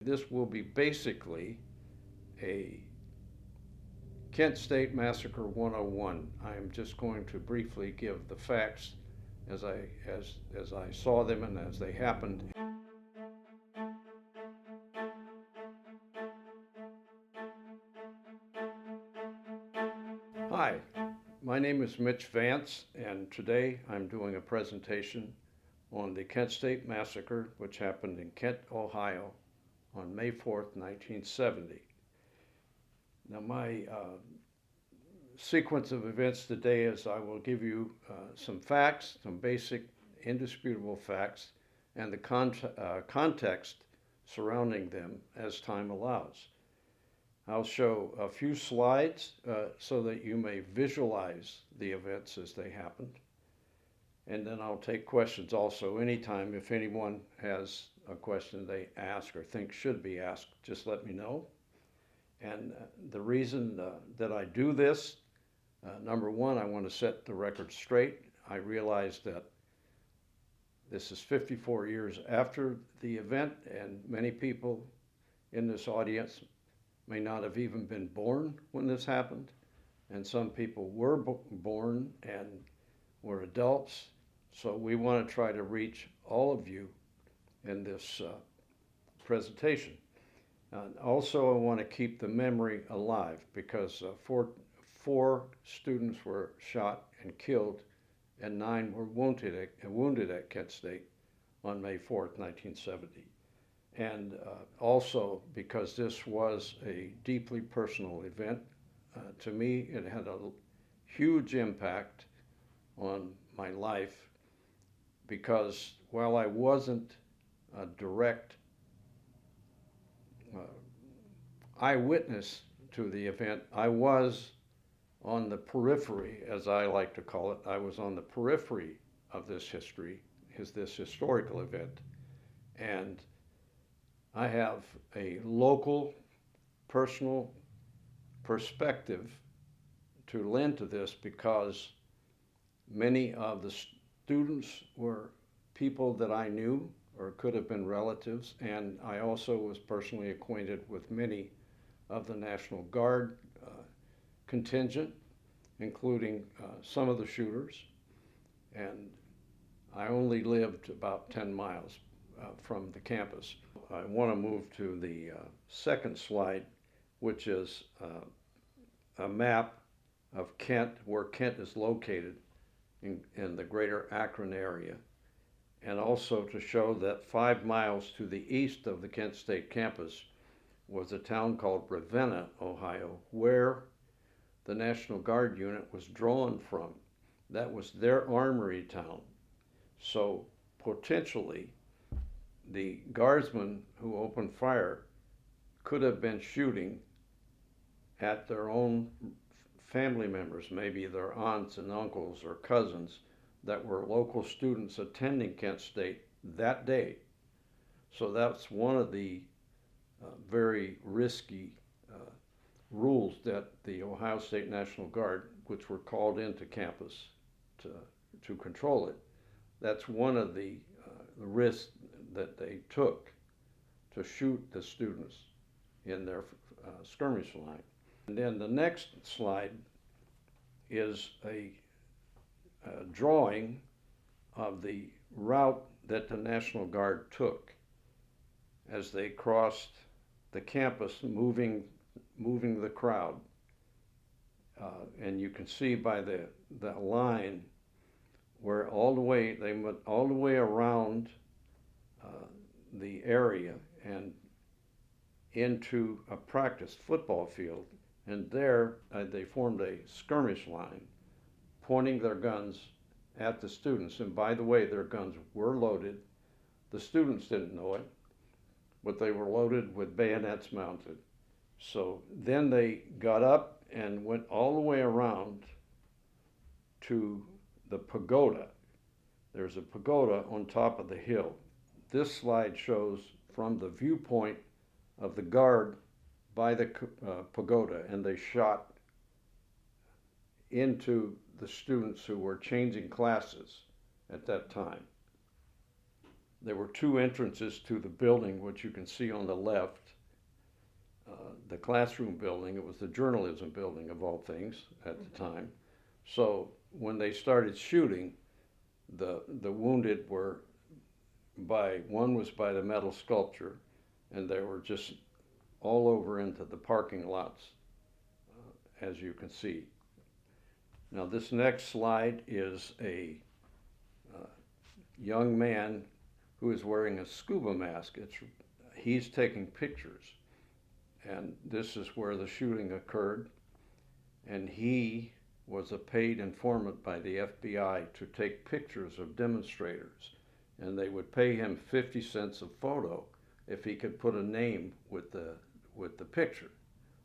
This will be basically a Kent State Massacre 101. I am just going to briefly give the facts as I saw them and as they happened. Hi, my name is Mitch Vance, and today I'm doing a presentation on the Kent State Massacre, which happened in Kent, Ohio on May 4th, 1970. Now, my sequence of events today is I will give you some facts, some basic, indisputable facts, and the context surrounding them as time allows. I'll show a few slides so that you may visualize the events as they happened. And then I'll take questions also anytime. If anyone has a question they ask or think should be asked, just let me know. And the reason that I do this, number one, I want to set the record straight. I realize that this is 54 years after the event, and many people in this audience may not have even been born when this happened. And some people were born and were adults. So we want to try to reach all of you in this presentation. Also, I want to keep the memory alive because four students were shot and killed and 9 were wounded at Kent State on May 4th, 1970. And also because this was a deeply personal event, to me it had a huge impact on my life because while I wasn't a direct eyewitness to the event, I was on the periphery, as I like to call it. I was on the periphery of this historical event. And I have a local, personal perspective to lend to this because many of the students were people that I knew or could have been relatives, and I also was personally acquainted with many of the National Guard contingent, including some of the shooters, and I only lived about 10 miles from the campus. I want to move to the second slide, which is a map of Kent, where Kent is located in the greater Akron area, and also to show that 5 miles to the east of the Kent State campus was a town called Ravenna, Ohio, where the National Guard unit was drawn from. That was their armory town. So potentially, the guardsmen who opened fire could have been shooting at their own family members, maybe their aunts and uncles or cousins that were local students attending Kent State that day. So that's one of the very risky rules that the Ohio State National Guard, which were called into campus to control it, that's one of the risks that they took to shoot the students in their skirmish line. And then the next slide is a drawing of the route that the National Guard took as they crossed the campus, moving the crowd. And you can see by the line where they went all the way around the area and into a practice football field. And there they formed a skirmish line, pointing their guns at the students. And by the way, their guns were loaded. The students didn't know it, but they were loaded with bayonets mounted. So then they got up and went all the way around to the pagoda. There's a pagoda on top of the hill. This slide shows from the viewpoint of the guard by the pagoda, and they shot into the students who were changing classes at that time. There were two entrances to the building, which you can see on the left. The classroom building, it was the journalism building of all things at the time. So when they started shooting, the wounded were one was by the metal sculpture, and they were just all over into the parking lots, as you can see. Now this next slide is a young man who is wearing a scuba mask. He's taking pictures, and this is where the shooting occurred, and he was a paid informant by the FBI to take pictures of demonstrators, and they would pay him 50 cents a photo if he could put a name with the picture,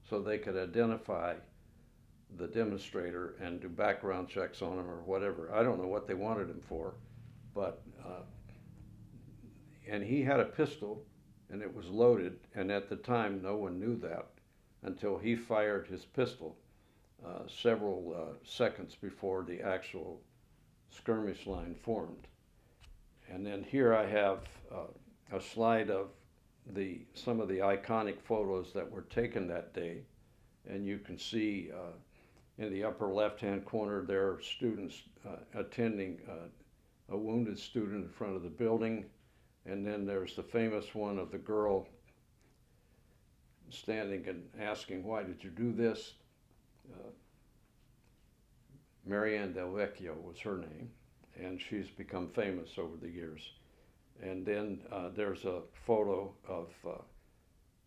so they could identify the demonstrator and do background checks on him or whatever. I don't know what they wanted him for, but and he had a pistol, and it was loaded, and at the time no one knew that until he fired his pistol several seconds before the actual skirmish line formed. And then here I have a slide of some of the iconic photos that were taken that day, and you can see in the upper left-hand corner there are students attending a wounded student in front of the building, and then there's the famous one of the girl standing and asking, "Why did you do this?" Marianne Del Vecchio was her name, and she's become famous over the years. And then there's a photo of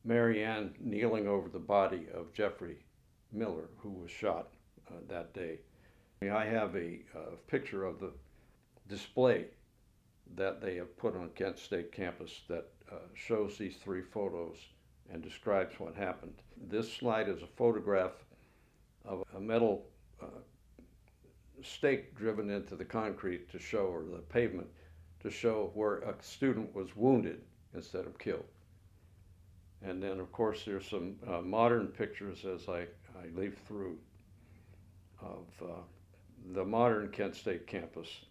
Marianne kneeling over the body of Jeffrey Miller, who was shot that day. I have a picture of the display that they have put on Kent State campus that shows these three photos and describes what happened. This slide is a photograph of a metal stake driven into the concrete to show, or the pavement, to show where a student was wounded instead of killed. And then of course there's some modern pictures as I leaf through of the modern Kent State campus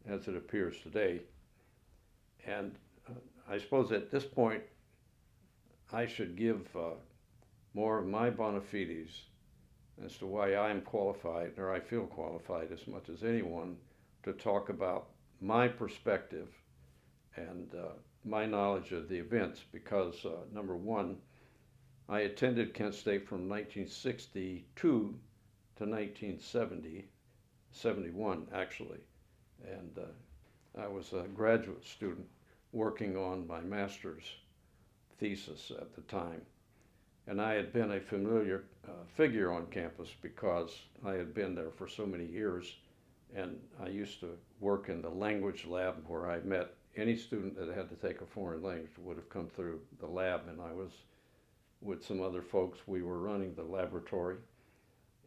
as it appears today. And I suppose at this point I should give more of my bona fides as to why I'm qualified, or I feel qualified as much as anyone, to talk about my perspective and my knowledge of the events, because number one, I attended Kent State from 1962 to 1970, 71 actually, and I was a graduate student working on my master's thesis at the time. And I had been a familiar figure on campus because I had been there for so many years, and I used to work in the language lab where I met any student that had to take a foreign language would have come through the lab, and I was with some other folks. We were running the laboratory,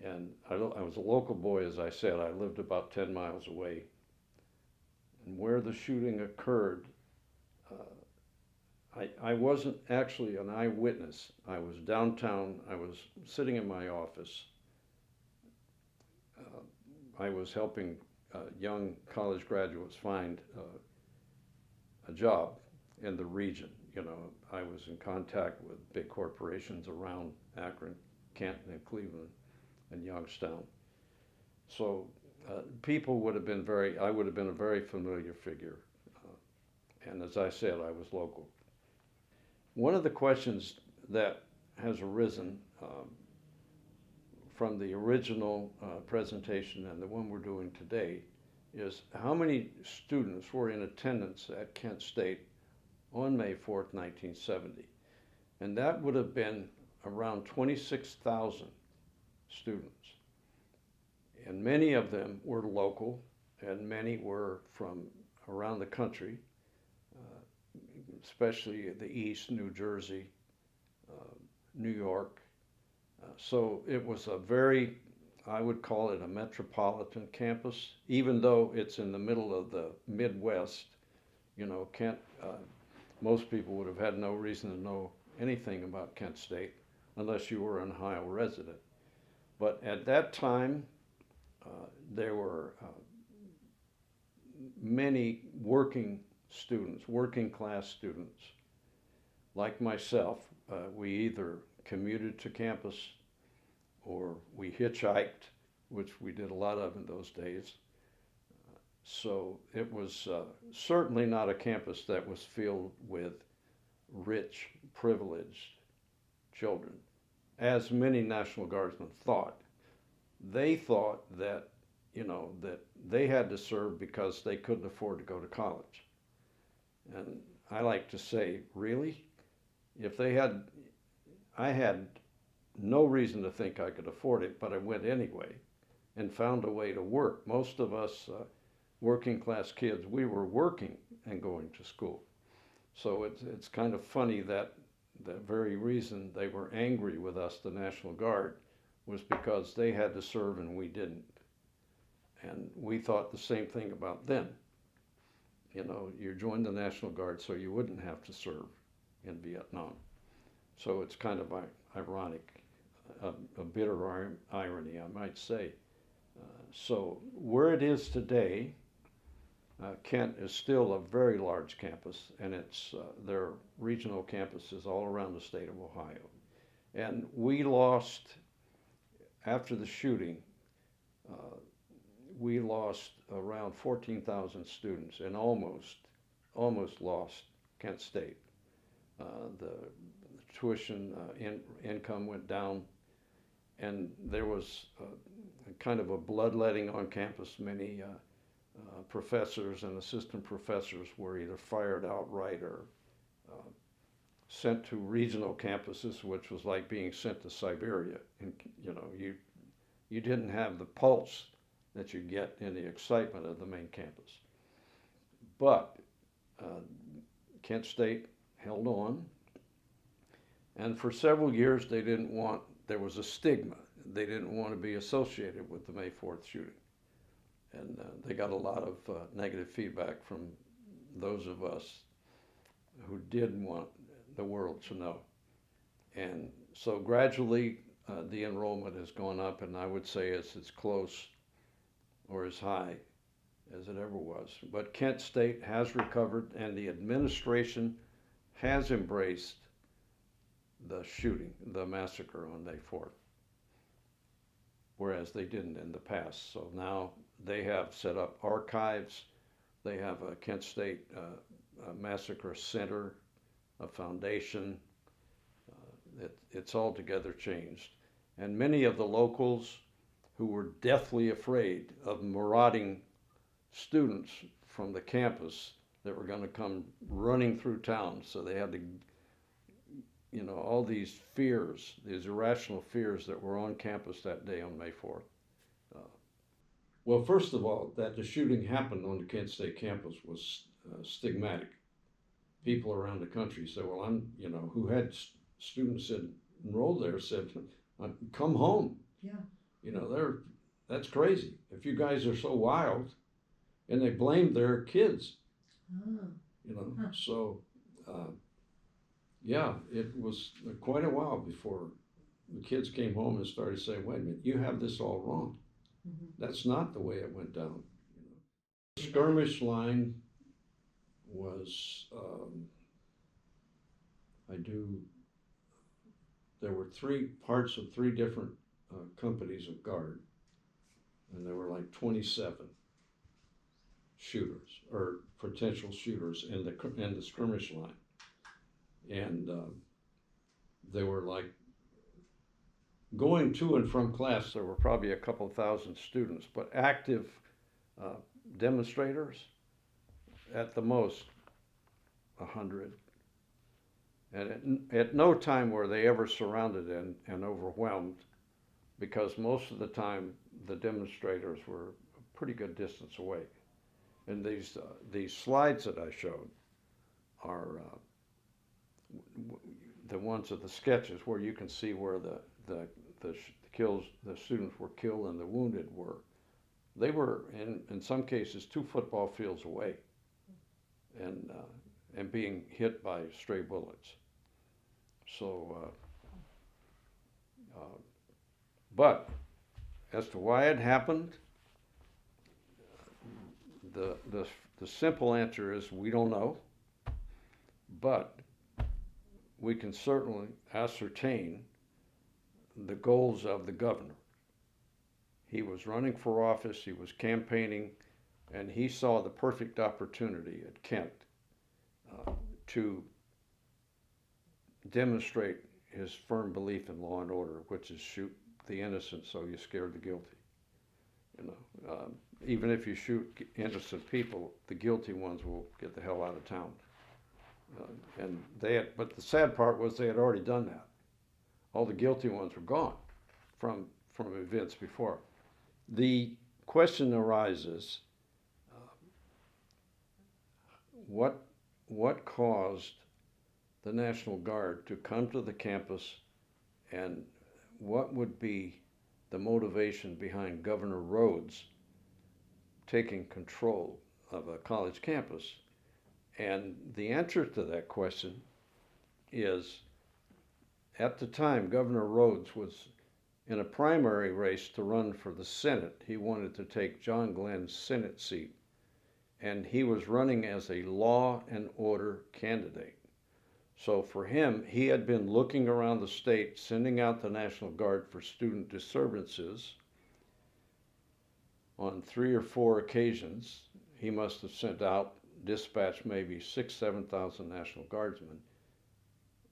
and I was a local boy, as I said. I lived about 10 miles away. And where the shooting occurred, I wasn't actually an eyewitness. I was downtown. I was sitting in my office. I was helping young college graduates find a job in the region. You know, I was in contact with big corporations around Akron, Canton, and Cleveland, and Youngstown. So people would have been I would have been a very familiar figure. And as I said, I was local. One of the questions that has arisen from the original presentation and the one we're doing today is how many students were in attendance at Kent State on May 4th, 1970. And that would have been around 26,000 students. And many of them were local, and many were from around the country, especially the East, New Jersey, New York. So it was a very, I would call it a metropolitan campus, even though it's in the middle of the Midwest. You know, Kent, most people would have had no reason to know anything about Kent State unless you were an Ohio resident. But at that time, there were many working students, working class students, like myself. We either commuted to campus or we hitchhiked, which we did a lot of in those days. So it was certainly not a campus that was filled with rich, privileged children, as many National Guardsmen thought. They thought that, that they had to serve because they couldn't afford to go to college. And I like to say, really? If they had, I had no reason to think I could afford it, but I went anyway and found a way to work. Most of us working class kids, we were working and going to school. So it's kind of funny that the very reason they were angry with us, the National Guard, was because they had to serve and we didn't. And we thought the same thing about them. You joined the National Guard so you wouldn't have to serve in Vietnam. So it's kind of ironic, a bitter irony, I might say. So where it is today, Kent is still a very large campus, and there are regional campuses all around the state of Ohio. And we lost, after the shooting, we lost around 14,000 students and almost lost Kent State. The tuition income went down, and there was kind of a bloodletting on campus. Many professors and assistant professors were either fired outright or sent to regional campuses, which was like being sent to Siberia. And you didn't have the pulse that you get in the excitement of the main campus. But Kent State held on, and for several years there was a stigma. They didn't want to be associated with the May 4th shooting. And they got a lot of negative feedback from those of us who did want the world to know. And so gradually the enrollment has gone up, and I would say it's as close or as high as it ever was. But Kent State has recovered, and the administration has embraced the shooting, the massacre on May 4th, whereas they didn't in the past. So now they have set up archives. They have a Kent State Massacre Center, a foundation. It's altogether changed. And many of the locals who were deathly afraid of marauding students from the campus that were going to come running through town, so they had to, all these fears, these irrational fears that were on campus that day on May 4th. Well, first of all, that the shooting happened on the Kent State campus was stigmatic. People around the country said, well, who had students enrolled there said, come home. Yeah. That's crazy. If you guys are so wild, and they blamed their kids, So, yeah, it was quite a while before the kids came home and started saying, wait a minute, you have this all wrong. Mm-hmm. That's not the way it went down. The skirmish line was, there were three parts of three different companies of guard, and there were like 27 shooters or potential shooters in the skirmish line. And they were like going to and from class. There were probably a couple thousand students, but active demonstrators, at the most 100. And at no time were they ever surrounded and overwhelmed, because most of the time the demonstrators were a pretty good distance away. And these slides that I showed are the ones of the sketches where you can see where the students were killed and the wounded were. They were in some cases 2 football fields away, and being hit by stray bullets. So, but as to why it happened, the simple answer is we don't know, but we can certainly ascertain the goals of the governor. He was running for office, he was campaigning, and he saw the perfect opportunity at Kent to demonstrate his firm belief in law and order, which is shoot the innocent so you scare the guilty. You know, even if you shoot innocent people, the guilty ones will get the hell out of town. But the sad part was they had already done that. All the guilty ones were gone from events before. The question arises: what caused the National Guard to come to the campus, and what would be the motivation behind Governor Rhodes taking control of a college campus? And the answer to that question is, at the time, Governor Rhodes was in a primary race to run for the Senate. He wanted to take John Glenn's Senate seat, and he was running as a law and order candidate. So for him, he had been looking around the state, sending out the National Guard for student disturbances. On 3 or 4 occasions, he must have sent out, dispatched maybe 7,000 National Guardsmen.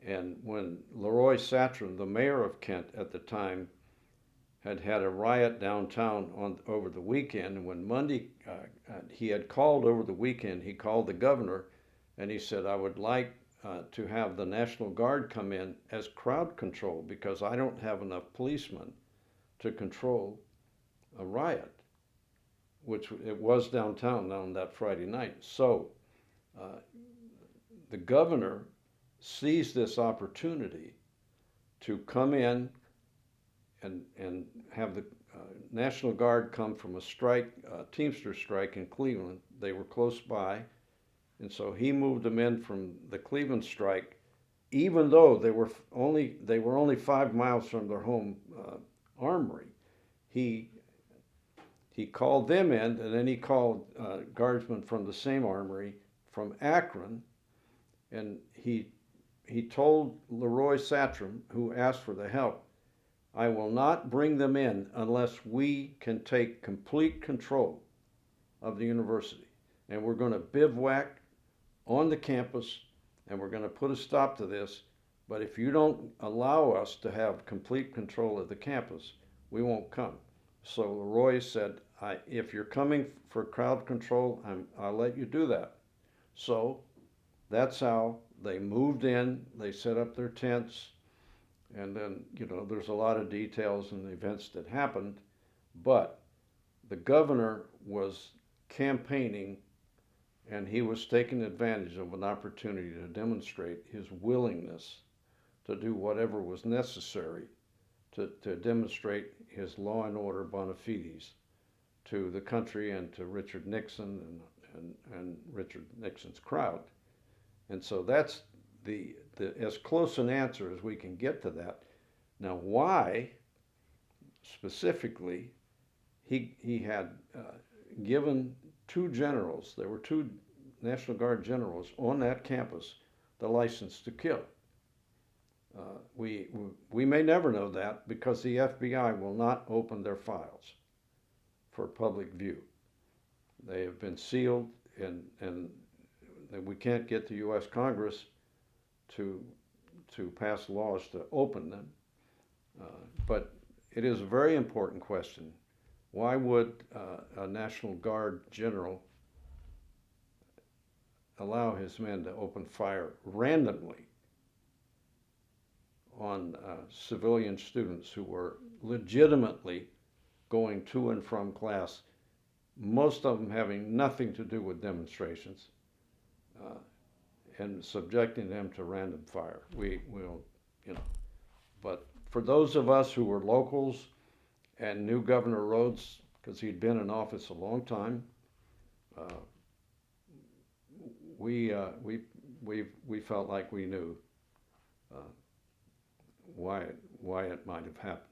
And when Leroy Satrom, the mayor of Kent at the time, had a riot downtown over the weekend, and when Monday, he had called over the weekend, he called the governor, and he said, I would like to have the National Guard come in as crowd control because I don't have enough policemen to control a riot, which it was downtown on that Friday night. So the governor seized this opportunity to come in and have the National Guard come from a strike, Teamster strike in Cleveland. They were close by. And so he moved them in from the Cleveland strike, even though they were only 5 miles from their home armory. He called them in, and then he called guardsmen from the same armory from Akron, and he told Leroy Satrom, who asked for the help, I will not bring them in unless we can take complete control of the university. And we're going to bivouac on the campus, and we're going to put a stop to this. But if you don't allow us to have complete control of the campus, we won't come. So Leroy said, if you're coming for crowd control, I'll let you do that. So that's how they moved in. They set up their tents. And then, there's a lot of details and events that happened. But the governor was campaigning, and he was taking advantage of an opportunity to demonstrate his willingness to do whatever was necessary to demonstrate his law and order bona fides to the country and to Richard Nixon and Richard Nixon's crowd. And so that's the as close an answer as we can get to that. Now, why specifically he had given 2 generals, there were 2 National Guard generals on that campus, the license to kill. We may never know that because the FBI will not open their files for public view. They have been sealed, and we can't get the U.S. Congress to pass laws to open them. But it is a very important question. Why would a National Guard general allow his men to open fire randomly on civilian students who were legitimately going to and from class, most of them having nothing to do with demonstrations, and subjecting them to random fire? But for those of us who were locals and knew Governor Rhodes, because he'd been in office a long time, we felt like we knew why it might have happened.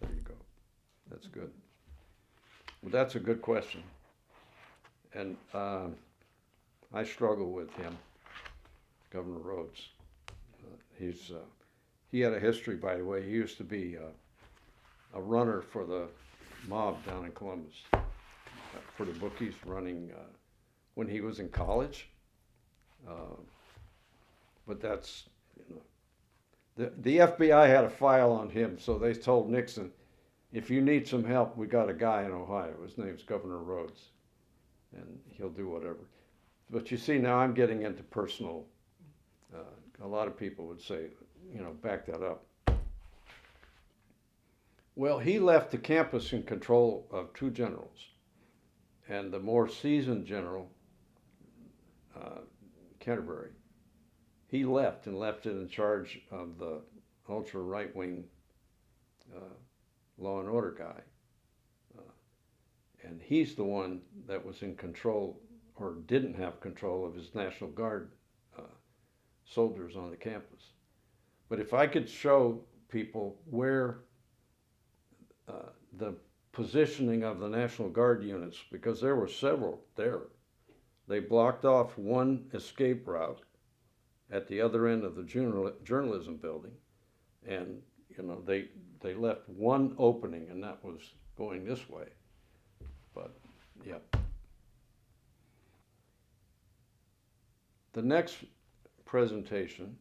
There you go. That's good. Well, that's a good question. And I struggle with him, Governor Rhodes. He had a history, by the way. He used to be a runner for the mob down in Columbus, for the bookies, running when he was in college. But that's, you know, the FBI had a file on him, so they told Nixon, if you need some help, we got a guy in Ohio. His name's Governor Rhodes, and he'll do whatever. But you see, now I'm getting into personal. A lot of people would say, you know, back that up. Well, he left the campus in control of two generals, and the more seasoned general, Canterbury, he left and left it in charge of the ultra right-wing law and order guy. And he's the one that was in control, or didn't have control, of his National Guard soldiers on the campus. But if I could show people where the positioning of the National Guard units, because there were several there, they blocked off one escape route at the other end of the journalism building, and you know they left one opening, and that was going this way. But yeah. The next presentation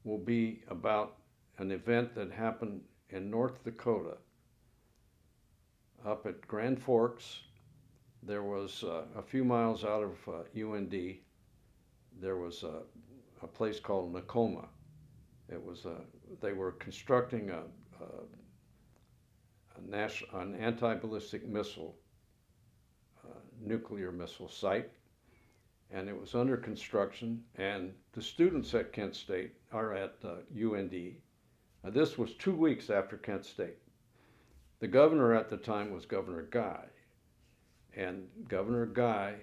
will be about an event that happened in North Dakota, up at Grand Forks. There was a few miles out of UND. There was a place called Nakoma. It was they were constructing an anti-ballistic missile, nuclear missile site, and it was under construction. And the students at Kent State are at UND. This was 2 weeks after Kent State. The governor at the time was Governor Guy, and Governor Guy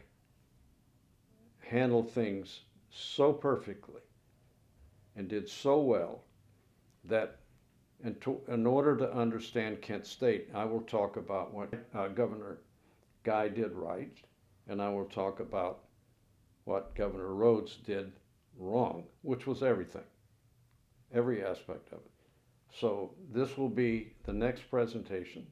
handled things so perfectly and did so well that in order to understand Kent State, I will talk about what Governor Guy did right, and I will talk about what Governor Rhodes did wrong, which was everything, every aspect of it. So this will be the next presentation,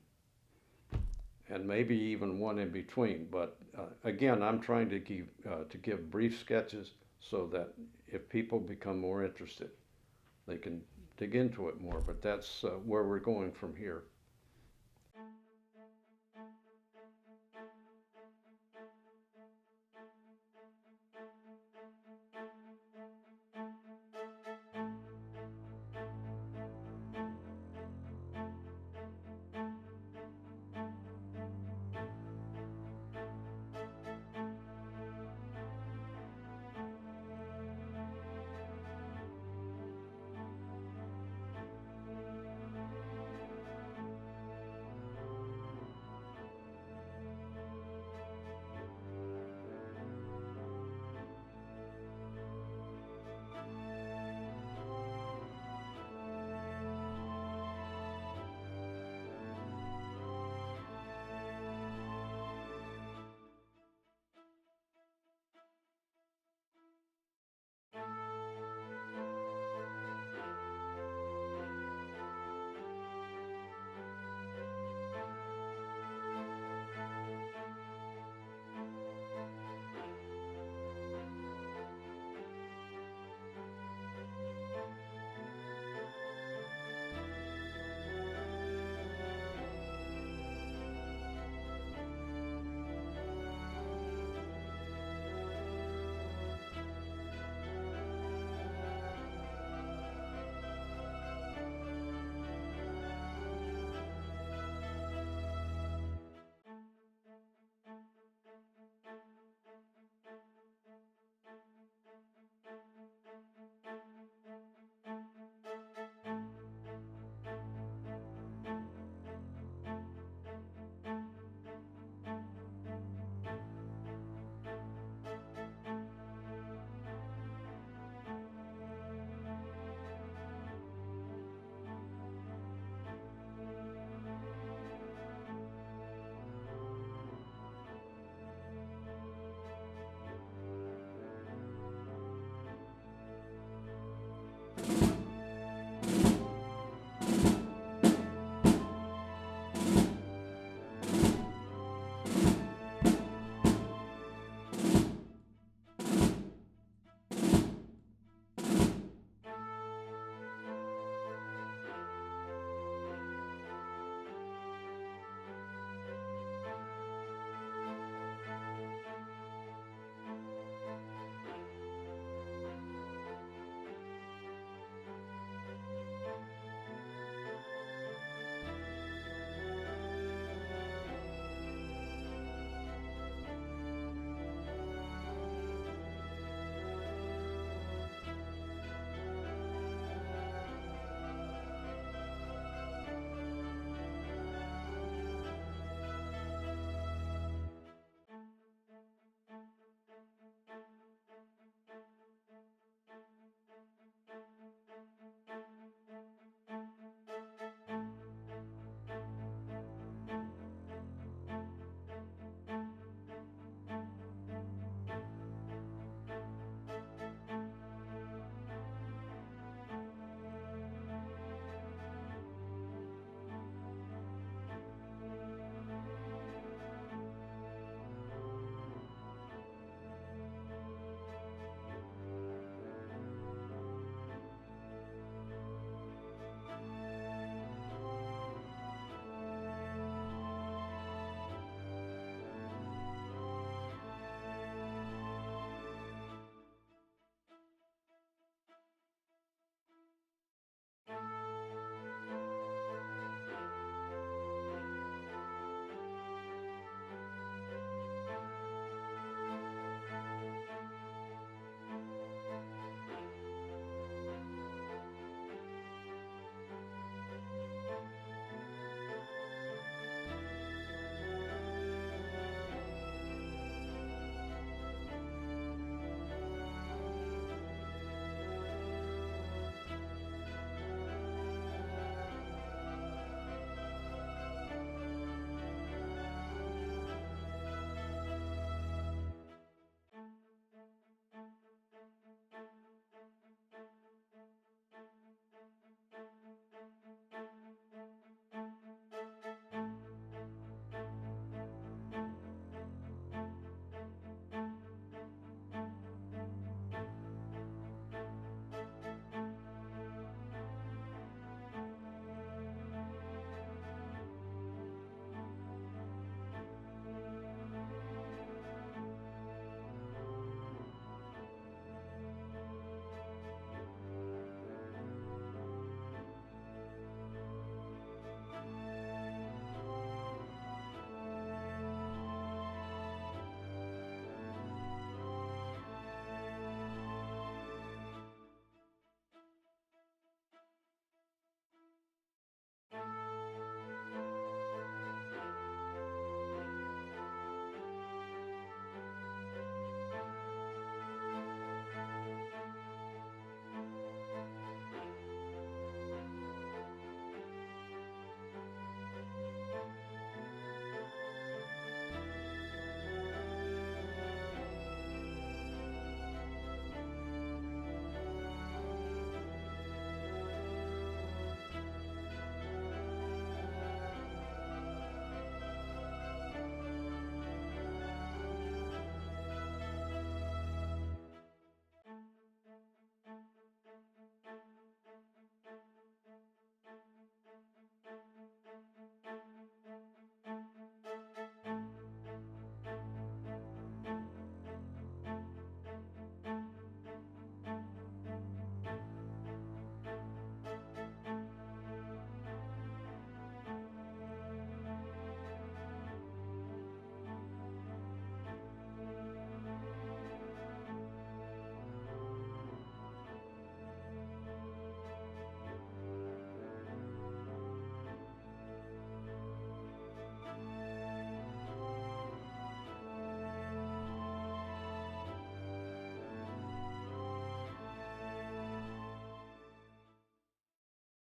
and maybe even one in between. But again, I'm trying to give brief sketches so that if people become more interested, they can dig into it more. But that's where we're going from here.